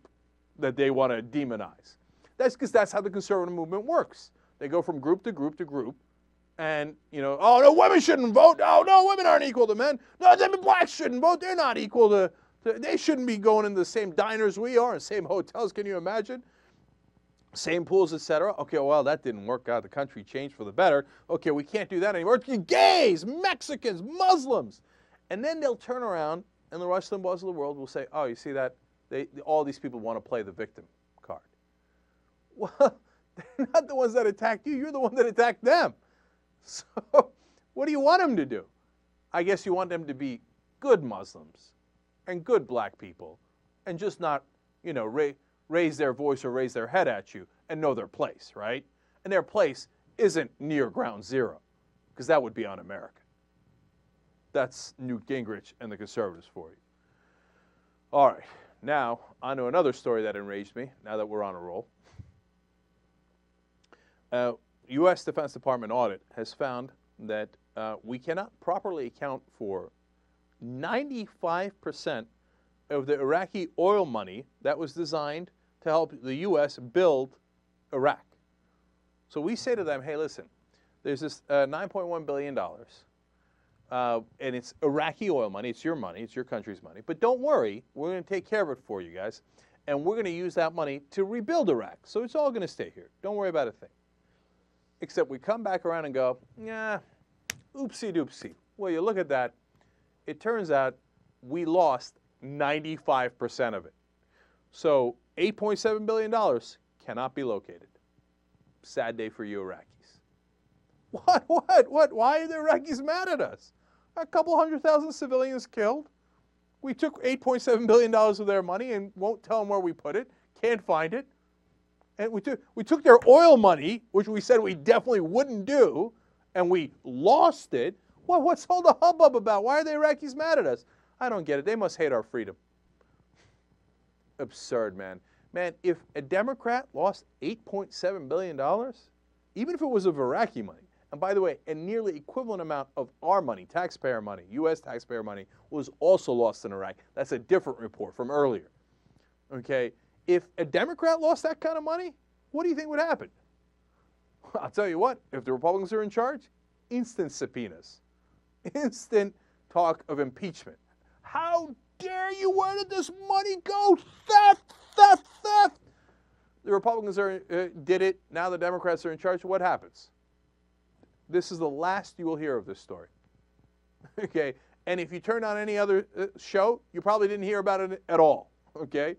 that they want to demonize. That's because that's how the conservative movement works. They go from group to group to group, and, oh, no, women shouldn't vote. No, women aren't equal to men. No, blacks shouldn't vote. They're not equal to they shouldn't be going in the same diners we are, and same hotels, can you imagine? Same pools, etc. Okay, well, that didn't work out. The country changed for the better. Okay, we can't do that anymore. Gays, Mexicans, Muslims. And then they'll turn around, and the Rush Limbaughs of the world will say, oh, you see that? All these people want to play the victim card. Well, they're not the ones that attacked you. You're the one that attacked them. So what do you want them to do? I guess you want them to be good Muslims and good black people and just not, raise their voice or raise their head at you and know their place, right? And their place isn't near ground zero, because that would be un-American. That's Newt Gingrich and the conservatives for you. All right, now on to another story that enraged me, now that we're on a roll. U.S. Defense Department audit has found that we cannot properly account for 95% of the Iraqi oil money that was designed to help the U.S. build Iraq. So we say to them, hey, listen, There's this $9.1 billion, and it's Iraqi oil money. It's your country's money. But don't worry, we're going to take care of it for you guys, and we're going to use that money to rebuild Iraq. So it's all going to stay here. Don't worry about a thing. Except we come back around and go, yeah, oopsie doopsie. Well, you look at that, it turns out we lost 95% of it. So $8.7 billion cannot be located. Sad day for you Iraqis. What? Why are the Iraqis mad at us? A couple 100,000 civilians killed. We took $8.7 billion of their money and won't tell them where we put it. Can't find it. And we took their oil money, which we said we definitely wouldn't do, and we lost it. Well, what's all the hubbub about? Why are the Iraqis mad at us? I don't get it. They must hate our freedom. Absurd, man. Man, if a Democrat lost $8.7 billion, even if it was of Iraqi money, and by the way, a nearly equivalent amount of our money, taxpayer money, U.S. taxpayer money, was also lost in Iraq. That's a different report from earlier. Okay? If a Democrat lost that kind of money, what do you think would happen? I'll tell you what, if the Republicans are in charge, instant subpoenas. Instant talk of impeachment. How dare you? Where did this money go? Theft, theft, theft. The Republicans did it. Now the Democrats are in charge. What happens? This is the last you will hear of this story. Okay? And if you turn on any other show, you probably didn't hear about it at all. Okay?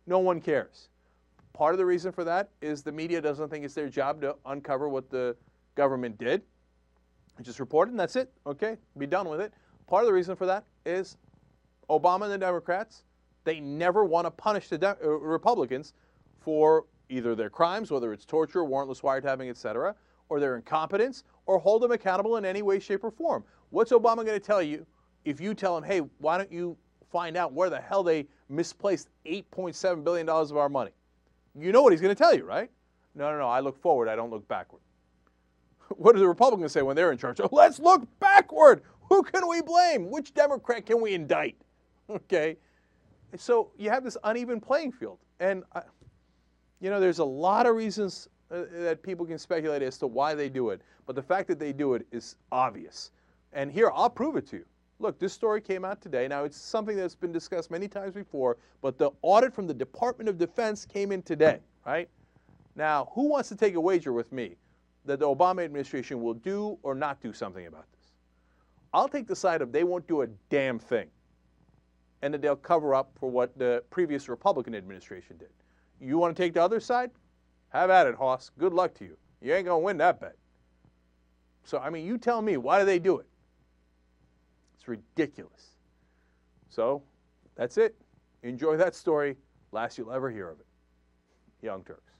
No one cares. Part of the reason for that is the media doesn't think it's their job to uncover what the government did. Just report it and that's it. Okay? Be done with it. Part of the reason for that is Obama and the Democrats, they never want to punish the Republicans for either their crimes, whether it's torture, warrantless wiretapping, etc., or their incompetence, or hold them accountable in any way, shape, or form. What's Obama going to tell you if you tell him, hey, why don't you find out where the hell they misplaced $8.7 billion of our money? You know what he's going to tell you, right? No, I look forward, I don't look backward. What do the Republicans say when they're in charge? Oh, let's look backward. Who can we blame? Which Democrat can we indict? Okay? So you have this uneven playing field. And, there's a lot of reasons that people can speculate as to why they do it. But the fact that they do it is obvious. And here, I'll prove it to you. Look, this story came out today. Now, it's something that's been discussed many times before, but the audit from the Department of Defense came in today, right? Now, who wants to take a wager with me that the Obama administration will do or not do something about this? I'll take the side of they won't do a damn thing, and that they'll cover up for what the previous Republican administration did. You want to take the other side? Have at it, Hoss. Good luck to you. You ain't going to win that bet. So, you tell me, why do they do it? It's ridiculous. So, that's it. Enjoy that story. Last you'll ever hear of it. Young Turks.